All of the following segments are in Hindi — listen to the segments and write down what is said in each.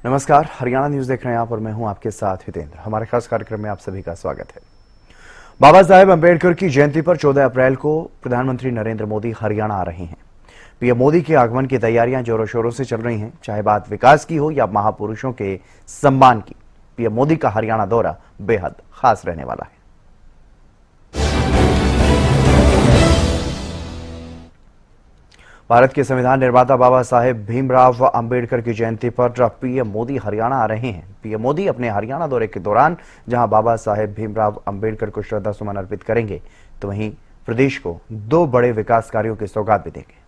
नमस्कार, हरियाणा न्यूज देख रहे हैं आप और मैं हूं आपके साथ हितेंद्र। हमारे खास कार्यक्रम में आप सभी का स्वागत है। बाबा साहेब अंबेडकर की जयंती पर 14 अप्रैल को प्रधानमंत्री नरेंद्र मोदी हरियाणा आ रहे हैं। पीएम मोदी के आगमन की तैयारियां जोरों शोरों से चल रही हैं। चाहे बात विकास की हो या महापुरुषों के सम्मान की, पीएम मोदी का हरियाणा दौरा बेहद खास रहने वाला है। भारत के संविधान निर्माता बाबा साहेब भीमराव अंबेडकर की जयंती पर पीएम मोदी हरियाणा आ रहे हैं। पीएम मोदी अपने हरियाणा दौरे के दौरान जहां बाबा साहेब भीमराव अंबेडकर को श्रद्धा सुमन अर्पित करेंगे, तो वहीं प्रदेश को 2 बड़े विकास कार्यों की सौगात भी देंगे।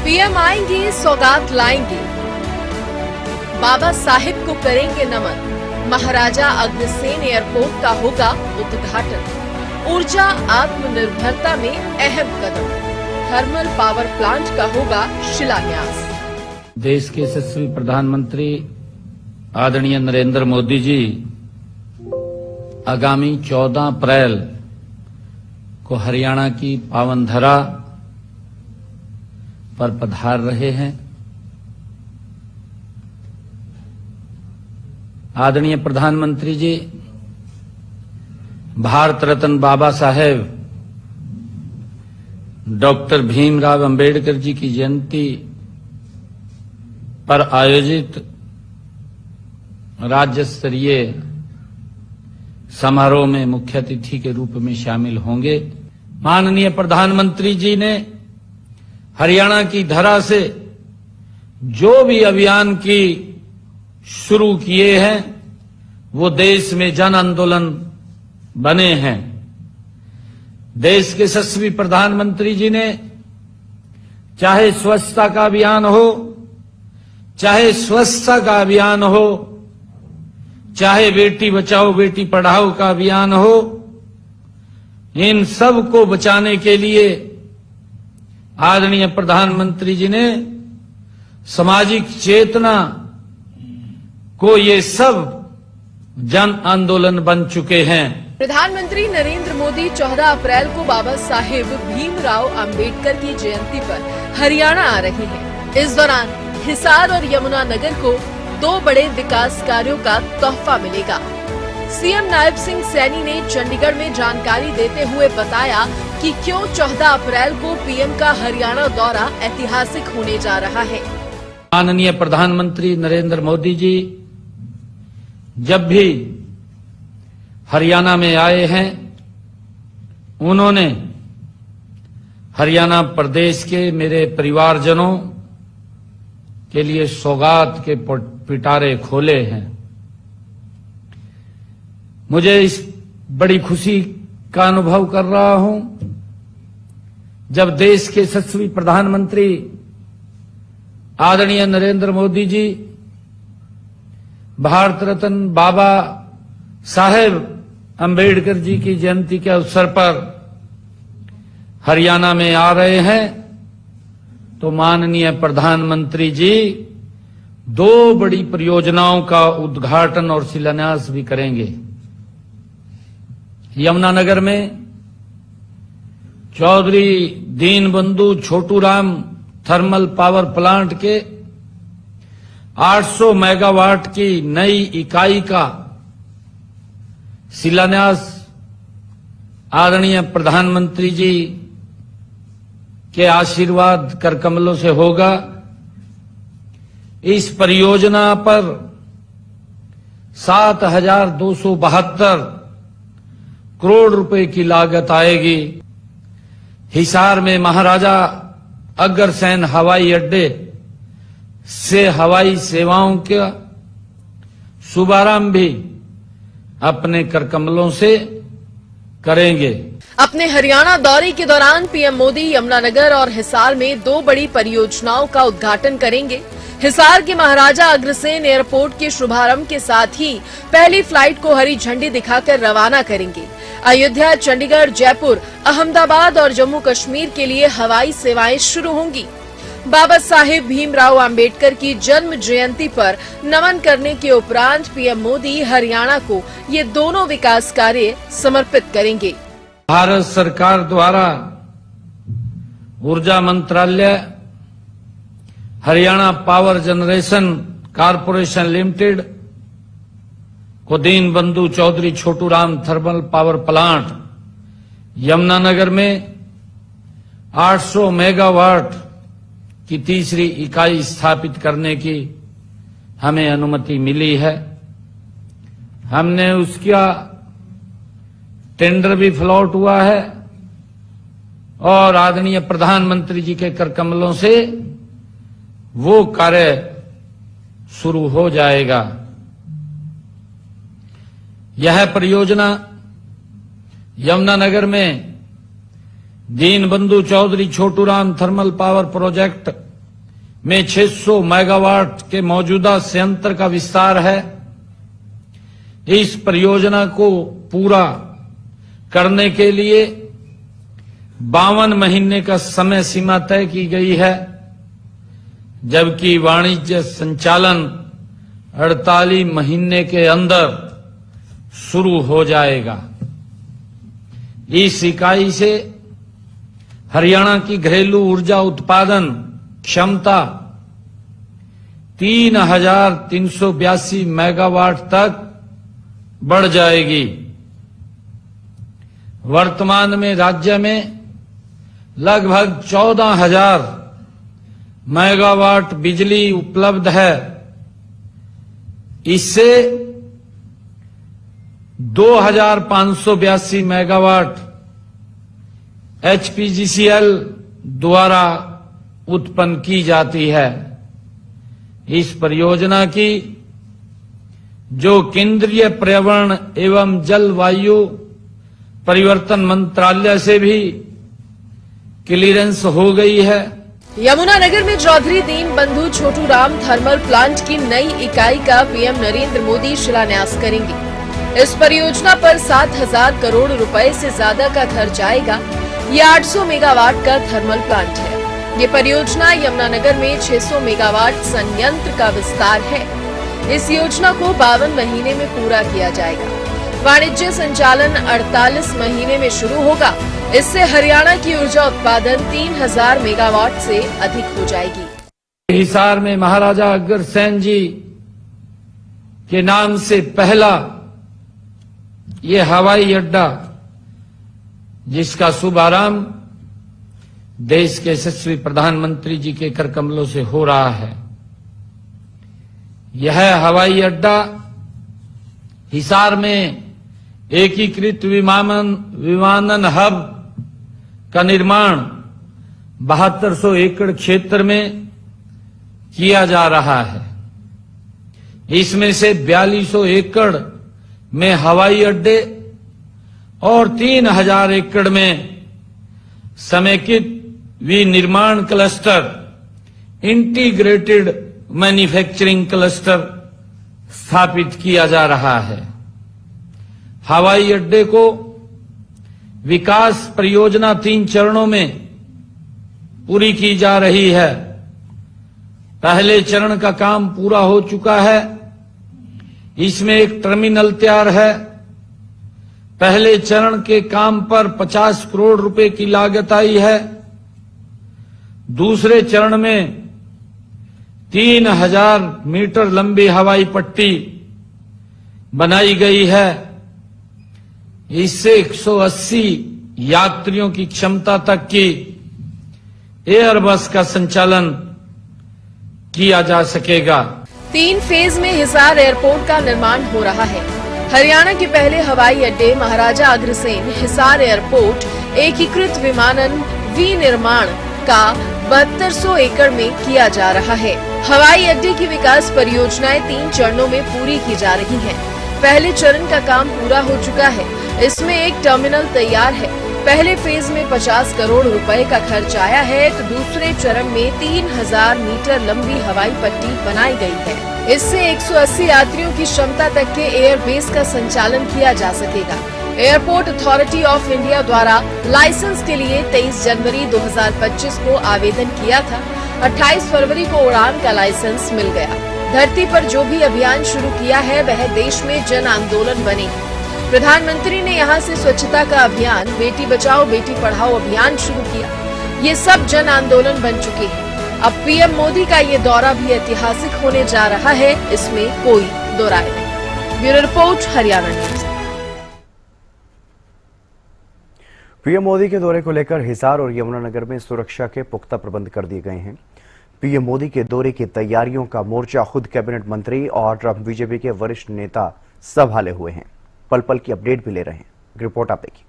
पीएम आएंगे, सौगात लाएंगे, बाबा साहिब को करेंगे नमन। महाराजा अग्रसेन एयरपोर्ट का होगा उद्घाटन। ऊर्जा आत्मनिर्भरता में अहम कदम। थर्मल पावर प्लांट का होगा शिलान्यास। देश के यशस्वी प्रधानमंत्री आदरणीय नरेंद्र मोदी जी आगामी 14 अप्रैल को हरियाणा की पावन धरा पर पधार रहे हैं। आदरणीय प्रधानमंत्री जी भारत रत्न बाबा साहेब डॉक्टर भीमराव अंबेडकर जी की जयंती पर आयोजित राज्य स्तरीय समारोह में मुख्य अतिथि के रूप में शामिल होंगे। माननीय प्रधानमंत्री जी ने हरियाणा की धरा से जो भी अभियान की शुरू किए हैं वो देश में जन आंदोलन बने हैं। देश के यशस्वी प्रधानमंत्री जी ने चाहे स्वच्छता का अभियान हो, चाहे स्वच्छता का अभियान हो, चाहे बेटी बचाओ बेटी पढ़ाओ का अभियान हो, इन सब को बचाने के लिए आदरणीय प्रधानमंत्री जी ने सामाजिक चेतना को ये सब जन आंदोलन बन चुके हैं। प्रधानमंत्री नरेंद्र मोदी 14 अप्रैल को बाबा साहेब भीमराव अंबेडकर की जयंती पर हरियाणा आ रहे हैं। इस दौरान हिसार और यमुनानगर को 2 बड़े विकास कार्यों का तोहफा मिलेगा। सीएम नायब सिंह सैनी ने चंडीगढ़ में जानकारी देते हुए बताया कि क्यों 14 अप्रैल को पीएम का हरियाणा दौरा ऐतिहासिक होने जा रहा है। माननीय प्रधानमंत्री नरेंद्र मोदी जी जब भी हरियाणा में आए हैं, उन्होंने हरियाणा प्रदेश के मेरे परिवारजनों के लिए सौगात के पिटारे खोले हैं। मुझे इस बड़ी खुशी का अनुभव कर रहा हूं जब देश के यशस्वी प्रधानमंत्री आदरणीय नरेंद्र मोदी जी भारत रत्न बाबा साहेब अंबेडकर जी की जयंती के अवसर पर हरियाणा में आ रहे हैं, तो माननीय प्रधानमंत्री जी 2 बड़ी परियोजनाओं का उद्घाटन और शिलान्यास भी करेंगे। यमुनानगर में Chaudhary Deenbandhu Chhoturam thermal power plant के 800 मेगावाट की नई इकाई का शिलान्यास आदरणीय प्रधानमंत्री जी के आशीर्वाद कर कमलों से होगा। इस परियोजना पर 7,272 करोड़ रुपए की लागत आएगी। हिसार में महाराजा अग्रसेन हवाई अड्डे से हवाई सेवाओं का शुभारंभ भी अपने कर कमलों से करेंगे। अपने हरियाणा दौरे के दौरान पीएम मोदी यमुनानगर और हिसार में 2 बड़ी परियोजनाओं का उद्घाटन करेंगे। हिसार के महाराजा अग्रसेन एयरपोर्ट के शुभारंभ के साथ ही पहली फ्लाइट को हरी झंडी दिखाकर रवाना करेंगे। अयोध्या, चंडीगढ़, जयपुर, अहमदाबाद और जम्मू कश्मीर के लिए हवाई सेवाएं शुरू होंगी। बाबा साहेब भीमराव अंबेडकर की जन्म जयंती पर नमन करने के उपरांत पीएम मोदी हरियाणा को ये दोनों विकास कार्य समर्पित करेंगे। भारत सरकार द्वारा ऊर्जा मंत्रालय, Haryana power generation corporation limited को Deenbandhu Chaudhary Chhoturam thermal power plant Yamunanagar में 800 मेगावाट की तीसरी इकाई स्थापित करने की हमें अनुमति मिली है। हमने उसका टेंडर भी फ्लॉट हुआ है और आदरणीय प्रधानमंत्री जी के कर कमलों से वो कार्य शुरू हो जाएगा। यह परियोजना यमुनानगर में Deenbandhu Chaudhary Chhoturam thermal power project में 600 मेगावाट के मौजूदा संयंत्र का विस्तार है। इस परियोजना को पूरा करने के लिए 52 महीने का समय सीमा तय की गई है, जबकि वाणिज्य संचालन 48 महीने के अंदर शुरू हो जाएगा। इस इकाई से हरियाणा की घरेलू ऊर्जा उत्पादन क्षमता 3,382 मेगावाट तक बढ़ जाएगी। वर्तमान में राज्य में लगभग 14,000 मेगावाट बिजली उपलब्ध है। इससे 2,582 मेगावाट HPGCL द्वारा उत्पन्न की जाती है। इस परियोजना की जो केंद्रीय पर्यावरण एवं जलवायु परिवर्तन मंत्रालय से भी क्लीयरेंस हो गई है। यमुनानगर में चौधरी दीनबंधु छोटूराम थर्मल प्लांट की नई इकाई का पीएम नरेंद्र मोदी शिलान्यास करेंगे। इस परियोजना पर 7,000 करोड़ रुपए से ज्यादा का खर्च आएगा। ये 800 मेगावाट का थर्मल प्लांट है। ये परियोजना यमुनानगर में 600 मेगावाट संयंत्र का विस्तार है। इस योजना को 52 महीने में पूरा किया जाएगा। वाणिज्य संचालन 48 महीने में शुरू होगा। इससे हरियाणा की ऊर्जा उत्पादन 3,000 मेगावाट से अधिक हो जाएगी। हिसार में महाराजा अग्रसेन जी के नाम से पहला ये हवाई अड्डा, जिसका शुभारंभ देश के यशस्वी प्रधानमंत्री जी के कर कमलों से हो रहा है। यह हवाई अड्डा हिसार में एकीकृत विमानन हब का निर्माण 7200 एकड़ क्षेत्र में किया जा रहा है। इसमें से 4200 एकड़ में हवाई अड्डे और 3,000 एकड़ में समेकित विनिर्माण क्लस्टर, इंटीग्रेटेड मैन्युफैक्चरिंग क्लस्टर स्थापित किया जा रहा है। हवाई अड्डे को विकास परियोजना 3 चरणों में पूरी की जा रही है। पहले चरण का काम पूरा हो चुका है। इसमें एक टर्मिनल तैयार है। पहले चरण के काम पर 50 करोड़ रुपए की लागत आई है। दूसरे चरण में 3,000 मीटर लंबी हवाई पट्टी बनाई गई है। इससे 180 यात्रियों की क्षमता तक की एयरबस का संचालन किया जा सकेगा। 3 फेज में हिसार एयरपोर्ट का निर्माण हो रहा है। हरियाणा के पहले हवाई अड्डे महाराजा अग्रसेन हिसार एयरपोर्ट एकीकृत विमानन विनिर्माण का 7200 एकड़ में किया जा रहा है। हवाई अड्डे की विकास परियोजनाएं 3 चरणों में पूरी की जा रही हैं। पहले चरण का काम पूरा हो चुका है। इसमें एक टर्मिनल तैयार है। पहले फेज में 50 करोड़ रुपए का खर्च आया है, तो दूसरे चरण में 3,000 मीटर लंबी हवाई पट्टी बनाई गई है। इससे 180 यात्रियों की क्षमता तक के एयरबेस का संचालन किया जा सकेगा। एयरपोर्ट अथॉरिटी ऑफ इंडिया द्वारा लाइसेंस के लिए 23 जनवरी 2025 को आवेदन किया था। 28 फरवरी को उड़ान का लाइसेंस मिल गया। धरती पर जो भी अभियान शुरू किया है वह देश में जन आंदोलन बने। प्रधानमंत्री ने यहां से स्वच्छता का अभियान, बेटी बचाओ बेटी पढ़ाओ अभियान शुरू किया। ये सब जन आंदोलन बन चुके हैं। अब पीएम मोदी का ये दौरा भी ऐतिहासिक होने जा रहा है, इसमें कोई दो राय नहीं। Bureau report, Haryana news. PM Modi के दौरे को लेकर हिसार और यमुनानगर में सुरक्षा के पुख्ता प्रबंध कर दिए गए हैं। पीएम मोदी के दौरे की तैयारियों का मोर्चा खुद कैबिनेट मंत्री और बीजेपी के वरिष्ठ नेता संभाले हुए हैं। पल पल की अपडेट भी ले रहे हैं। रिपोर्ट आप देखिए।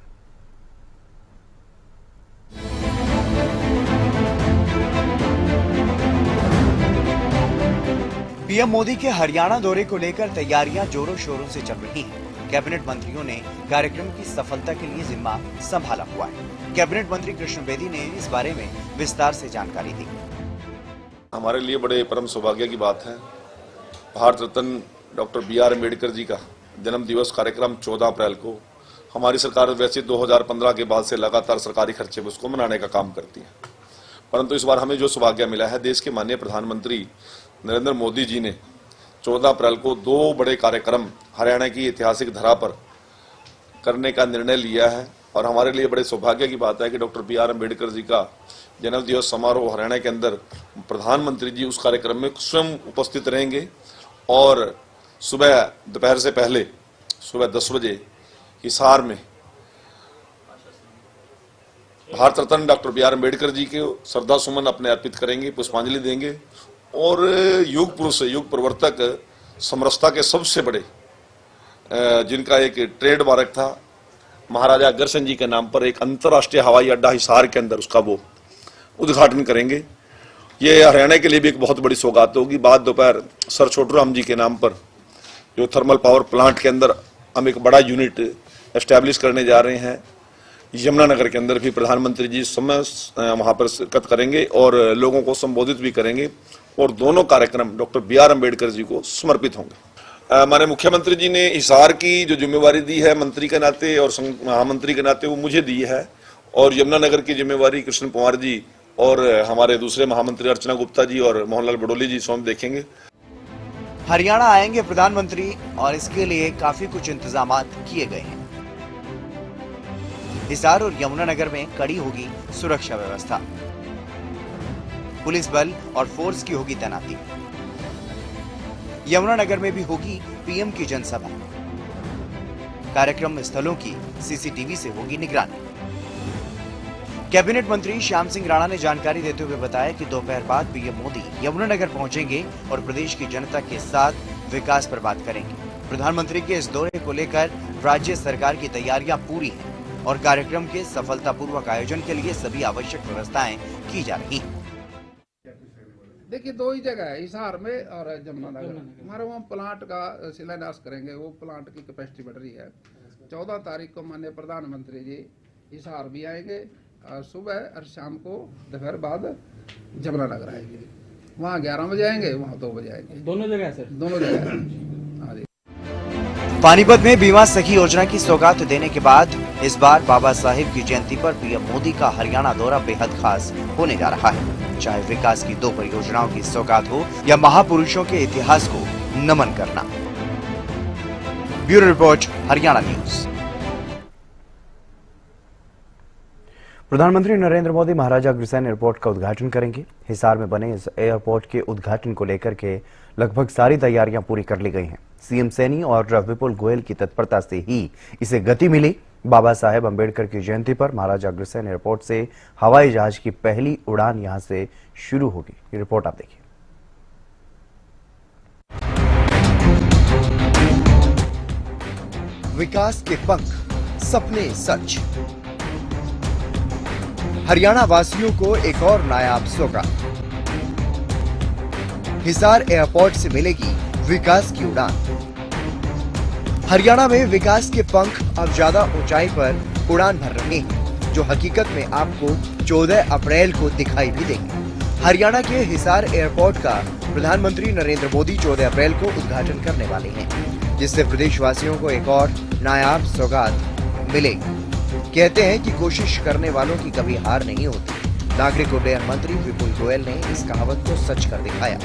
पीएम मोदी के हरियाणा दौरे को लेकर तैयारियां जोरों शोरों से चल रही हैं। कैबिनेट मंत्रियों ने कार्यक्रम की सफलता के लिए जिम्मा संभाला हुआ है। कैबिनेट मंत्री कृष्ण बेदी ने इस बारे में विस्तार से जानकारी दी। हमारे लिए बड़े परम सौभाग्य की बात है, भारत रत्न डॉक्टर BR अम्बेडकर जी का जन्म दिवस कार्यक्रम 14 अप्रैल को हमारी सरकार वैसे 2015 के बाद से लगातार सरकारी खर्चे में उसको मनाने का काम करती है, परंतु इस बार हमें जो सौभाग्य मिला है, देश के माननीय प्रधानमंत्री नरेंद्र मोदी जी ने 14 अप्रैल को 2 बड़े कार्यक्रम हरियाणा की ऐतिहासिक धरा पर करने का निर्णय लिया है। और हमारे लिए बड़े सौभाग्य की बात है कि डॉक्टर BR अम्बेडकर जी का जन्म दिवस समारोह हरियाणा के अंदर प्रधानमंत्री जी उस कार्यक्रम में स्वयं उपस्थित रहेंगे और सुबह दोपहर से पहले सुबह 10 बजे हिसार में भारत रत्न डॉक्टर BR अम्बेडकर जी के श्रद्धा सुमन अपने अर्पित करेंगे, पुष्पांजलि देंगे और युग पुरुष, युग प्रवर्तक, समरसता के सबसे बड़े जिनका एक ट्रेडमार्क था, महाराजा अग्रसेन जी के नाम पर एक अंतर्राष्ट्रीय हवाई अड्डा हिसार के अंदर, उसका वो उद्घाटन करेंगे। ये हरियाणा के लिए भी एक बहुत बड़ी सौगात होगी। बाद दोपहर सर छोटूराम जी के नाम पर जो थर्मल पावर प्लांट के अंदर हम एक बड़ा यूनिट एस्टैब्लिश करने जा रहे हैं, यमुनानगर के अंदर भी प्रधानमंत्री जी समय वहां पर शिरकत करेंगे और लोगों को संबोधित भी करेंगे और दोनों कार्यक्रम डॉक्टर BR अम्बेडकर जी को समर्पित होंगे। हमारे मुख्यमंत्री जी ने हिसार की जो जिम्मेवारी दी है मंत्री के नाते और महामंत्री के नाते वो मुझे दी है, और यमुनानगर की जिम्मेवारी कृष्ण पंवार जी और हमारे दूसरे महामंत्री अर्चना गुप्ता जी और मोहनलाल बडोली जी स्वयं देखेंगे। हरियाणा आएंगे प्रधानमंत्री और इसके लिए काफी कुछ इंतजाम किए गए हैं। हिसार और यमुनानगर में कड़ी होगी सुरक्षा व्यवस्था, पुलिस बल और फोर्स की होगी तैनाती। यमुनानगर में भी होगी पीएम की जनसभा। कार्यक्रम स्थलों की CCTV से होगी निगरानी। कैबिनेट मंत्री श्याम सिंह राणा ने जानकारी देते हुए बताया कि दोपहर बाद पीएम मोदी यमुनानगर पहुंचेंगे और प्रदेश की जनता के साथ विकास पर बात करेंगे। प्रधानमंत्री के इस दौरे को लेकर राज्य सरकार की तैयारियां पूरी हैं और कार्यक्रम के सफलतापूर्वक आयोजन के लिए सभी आवश्यक व्यवस्थाएं की जा रही हैं। देखिए 2 ही जगह है, हिसार में और यमुनानगर। हमारे वहाँ प्लांट का शिलान्यास करेंगे, वो प्लांट की कैपेसिटी बढ़ रही है। 14 तारीख को माननीय प्रधानमंत्री जी हिसार भी आएंगे और सुबह और शाम को दोपहर बाद यमुनानगर आएंगे। वहाँ 11 बजे आएंगे, वहाँ 2 बजे आएंगे। दोनों जगह सर? दोनों जगह। हाँ जी। पानीपत में बीमा सखी योजना की सौगात देने के बाद इस बार बाबा साहेब की जयंती पर पीएम मोदी का हरियाणा दौरा बेहद खास होने जा रहा है। चाहे विकास की 2 परियोजनाओं की सौगात हो या महापुरुषों के इतिहास को नमन करना। Bureau report, Haryana news. प्रधानमंत्री नरेंद्र मोदी महाराजा अग्रसेन एयरपोर्ट का उद्घाटन करेंगे। हिसार में बने इस एयरपोर्ट के उद्घाटन को लेकर के लगभग सारी तैयारियां पूरी कर ली गई हैं। सीएम सैनी और विपुल गोयल की तत्परता से ही इसे गति मिली। बाबा साहेब अंबेडकर की जयंती पर महाराजा अग्रसेन एयरपोर्ट से हवाई जहाज की पहली उड़ान यहां से शुरू होगी। ये रिपोर्ट आप देखिए। विकास के पंख, सपने सच। हरियाणा वासियों को एक और नायाब सौगात। हिसार एयरपोर्ट से मिलेगी विकास की उड़ान। हरियाणा में विकास के पंख अब ज्यादा ऊंचाई पर उड़ान भर रहे हैं, जो हकीकत में आपको 14 अप्रैल को दिखाई भी देंगे। हरियाणा के हिसार एयरपोर्ट का प्रधानमंत्री नरेंद्र मोदी 14 अप्रैल को उद्घाटन करने वाले हैं, जिससे प्रदेशवासियों को एक और नायाब सौगात मिलेगी। कहते हैं कि कोशिश करने वालों की कभी हार नहीं होती। नागरिक उड्डयन मंत्री विपुल गोयल ने इस कहावत को सच कर दिखाया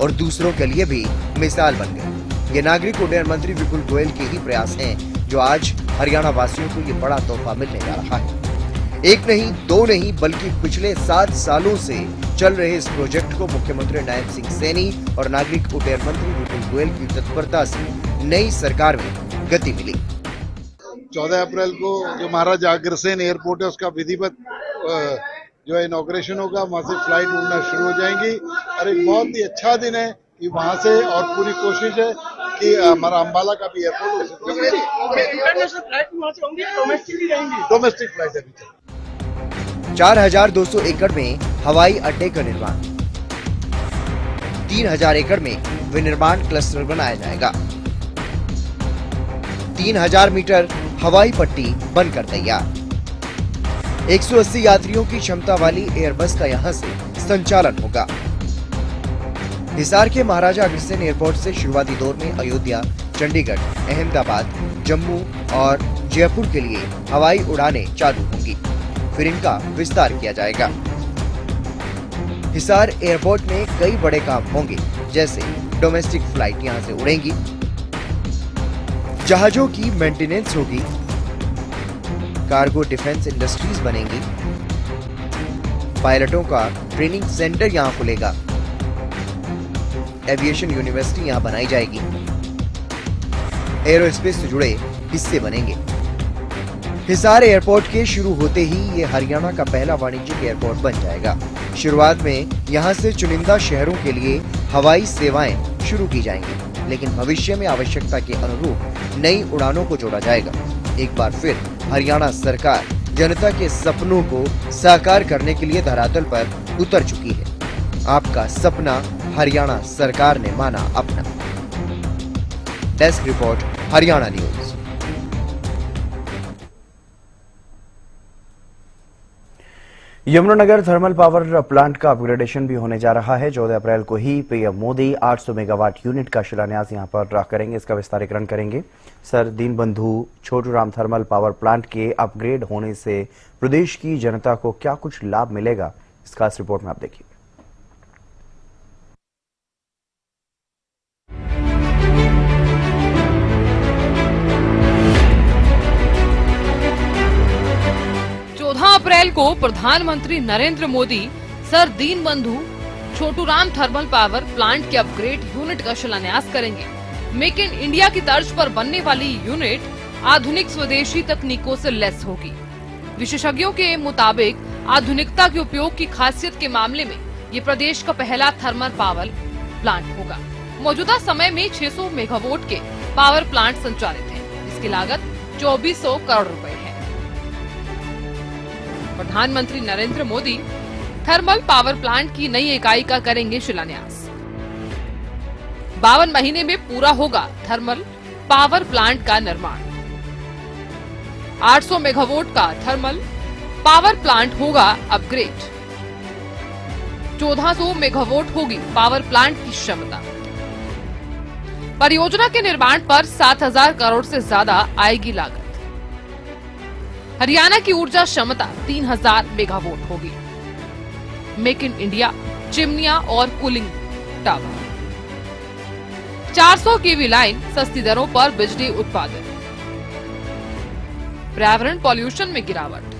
और दूसरों के लिए भी मिसाल बन गए। ये नागरिक उड्डयन मंत्री विपुल गोयल के ही प्रयास हैं जो आज हरियाणा वासियों को ये बड़ा तोहफा मिलने जा रहा है। एक नहीं, दो नहीं, बल्कि पिछले 7 सालों से चल रहे इस प्रोजेक्ट को मुख्यमंत्री नायब सिंह सैनी और नागरिक उड्डयन मंत्री विपुल गोयल की तत्परता से नई सरकार में गति मिली। 14 अप्रैल को जो महाराजा अग्रसेन एयरपोर्ट है उसका विधिवत जो है इनॉग्रेशन होगा। वहां से फ्लाइट उड़ना शुरू हो जाएंगी और एक बहुत ही अच्छा दिन है कि वहां से, और पूरी कोशिश है कि हमारा अंबाला का भी एयरपोर्ट इंटरनेशनल फ्लाइट वहां से होंगी, डोमेस्टिक रहेंगी। डोमेस्टिक फ्लाइट अभी 4200 एकड़ में हवाई अड्डे का निर्माण, 3000 एकड़ में विनिर्माण क्लस्टर बनाया जाएगा। 3000 मीटर हवाई पट्टी बनकर तैयार। 180 यात्रियों की क्षमता वाली एयरबस का यहां से संचालन होगा। हिसार के महाराजा अग्रसेन एयरपोर्ट से शुरुआती दौर में अयोध्या, चंडीगढ़, अहमदाबाद, जम्मू और जयपुर के लिए हवाई उड़ानें चालू होंगी, फिर इनका विस्तार किया जाएगा। हिसार एयरपोर्ट में कई बड़े काम होंगे, जैसे डोमेस्टिक फ्लाइट यहां से उड़ेंगी, जहाजों की मेंटेनेंस होगी, कार्गो डिफेंस इंडस्ट्रीज बनेंगी, पायलटों का ट्रेनिंग सेंटर यहां खुलेगा, एविएशन यूनिवर्सिटी यहां बनाई जाएगी, एरोस्पेस से जुड़े हिस्से बनेंगे। हिसार एयरपोर्ट के शुरू होते ही ये हरियाणा का पहला वाणिज्यिक एयरपोर्ट बन जाएगा। शुरुआत में यहां से चुनिंदा शहरों के लिए हवाई सेवाएं शुरू की जाएंगी, लेकिन भविष्य में आवश्यकता के अनुरूप नई उड़ानों को जोड़ा जाएगा। एक बार फिर हरियाणा सरकार जनता के सपनों को साकार करने के लिए धरातल पर उतर चुकी है। आपका सपना हरियाणा सरकार ने माना अपना। Desk report, Haryana news. Yamunanagar thermal power plant का अपग्रेडेशन भी होने जा रहा है। 14 अप्रैल को ही पीएम मोदी 800 मेगावाट यूनिट का शिलान्यास यहां पर करेंगे, इसका विस्तारीकरण करेंगे। Sir, Deenbandhu Chhoturam thermal power plant के अपग्रेड होने से प्रदेश की जनता को क्या कुछ लाभ मिलेगा, इस खास रिपोर्ट में आप देखिए। अप्रैल को प्रधानमंत्री Narendra Modi sir Deenbandhu Chhoturam thermal power plant के अपग्रेड यूनिट का शिलान्यास करेंगे। मेक इन इंडिया की तर्ज पर बनने वाली यूनिट आधुनिक स्वदेशी तकनीकों से लैस होगी। विशेषज्ञों के मुताबिक आधुनिकता के उपयोग की खासियत के मामले में ये प्रदेश का पहला थर्मल पावर प्लांट होगा। मौजूदा समय में 600 मेगावाट के पावर प्लांट संचालित है। इसकी लागत 2400 करोड़ रुपए है। प्रधानमंत्री Narendra Modi thermal power plant की नई इकाई का करेंगे शिलान्यास। 52 महीने में पूरा होगा थर्मल पावर प्लांट का निर्माण। 800 मेगावाट का थर्मल पावर प्लांट होगा अपग्रेड। 1400 मेगावाट होगी पावर प्लांट की क्षमता। परियोजना के निर्माण पर 7000 करोड़ से ज्यादा आएगी लागत। हरियाणा की ऊर्जा क्षमता 3000 मेगावाट होगी। मेक इन इंडिया चिमनियां और कूलिंग टावर। 400 केवी लाइन, सस्ती दरों पर बिजली उत्पादन। पर्यावरण पॉल्यूशन में गिरावट।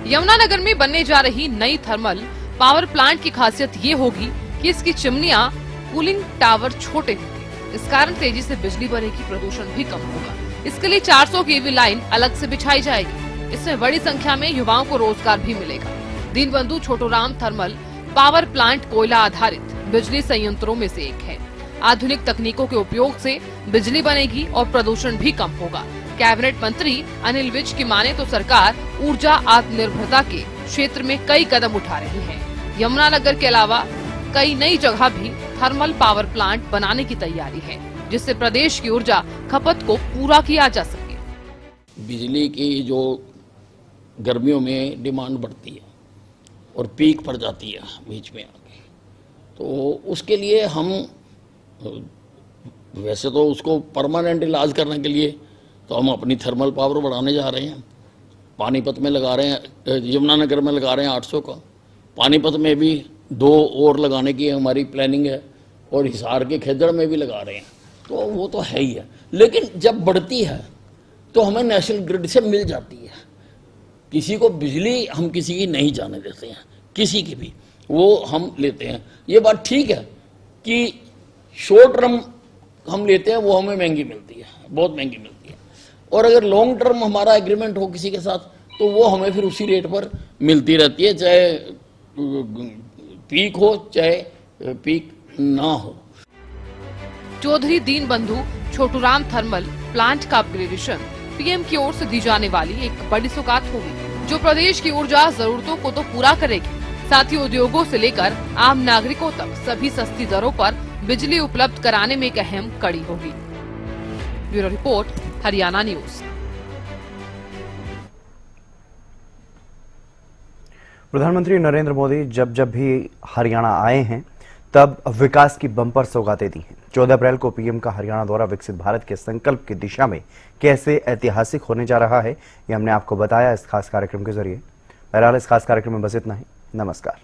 यमुनानगर में बनने जा रही नई थर्मल पावर प्लांट की खासियत ये होगी कि इसकी चिमनियां, कूलिंग टावर छोटे होंगे। इस कारण तेजी से बिजली बनेगी, प्रदूषण भी कम होगा। इसके लिए 400 केवी लाइन अलग से बिछाई जाएगी। इसमें बड़ी संख्या में युवाओं को रोजगार भी मिलेगा। Deenbandhu Chhoturam thermal power plant कोयला आधारित बिजली संयंत्रों में से एक है। आधुनिक तकनीकों के उपयोग से बिजली बनेगी और प्रदूषण भी कम होगा। कैबिनेट मंत्री अनिल विज की माने तो सरकार ऊर्जा आत्मनिर्भरता के क्षेत्र में कई कदम उठा रही है। यमुनानगर के अलावा कई नई जगह भी थर्मल पावर प्लांट बनाने की तैयारी है, जिससे प्रदेश की ऊर्जा खपत को पूरा किया जा सके। बिजली की जो गर्मियों में डिमांड बढ़ती है और पीक पड़ जाती है बीच में आके, तो उसके लिए हम वैसे तो उसको परमानेंट इलाज करने के लिए तो हम अपनी थर्मल पावर बढ़ाने जा रहे हैं। पानीपत में लगा रहे हैं, यमुनानगर में लगा रहे हैं 800 का, पानीपत में भी 2 और लगाने की हमारी प्लानिंग है, और हिसार के खेदड़ में भी लगा रहे हैं। तो वो तो है ही है, लेकिन जब बढ़ती है तो हमें नेशनल ग्रिड से मिल जाती है। किसी को बिजली हम किसी की नहीं जाने देते हैं, किसी की भी, वो हम लेते हैं। ये बात ठीक है कि शॉर्ट टर्म हम लेते हैं, वो हमें महंगी मिलती है, बहुत महंगी मिलती है, और अगर लॉन्ग टर्म हमारा एग्रीमेंट हो किसी के साथ तो वो हमें फिर उसी रेट पर मिलती रहती है, चाहे पीक हो चाहे पीक ना हो। चौधरी दीन बंधु छोटूराम थर्मल प्लांट का अपग्रेडेशन पीएम की ओर से दी जाने वाली एक बड़ी सौगात होगी, जो प्रदेश की ऊर्जा जरूरतों को तो पूरा करेगी, साथ ही उद्योगों से लेकर आम नागरिकों तक सभी सस्ती दरों पर बिजली उपलब्ध कराने में एक अहम कड़ी होगी। Bureau report, Haryana news. प्रधानमंत्री नरेंद्र मोदी जब जब भी हरियाणा आए हैं तब विकास की बम्पर सौगातें दी हैं। 14 अप्रैल को पीएम का हरियाणा दौरा विकसित भारत के संकल्प की दिशा में कैसे ऐतिहासिक होने जा रहा है, ये हमने आपको बताया इस खास कार्यक्रम के जरिए। बहरहाल इस खास कार्यक्रम में बस इतना ही। नमस्कार।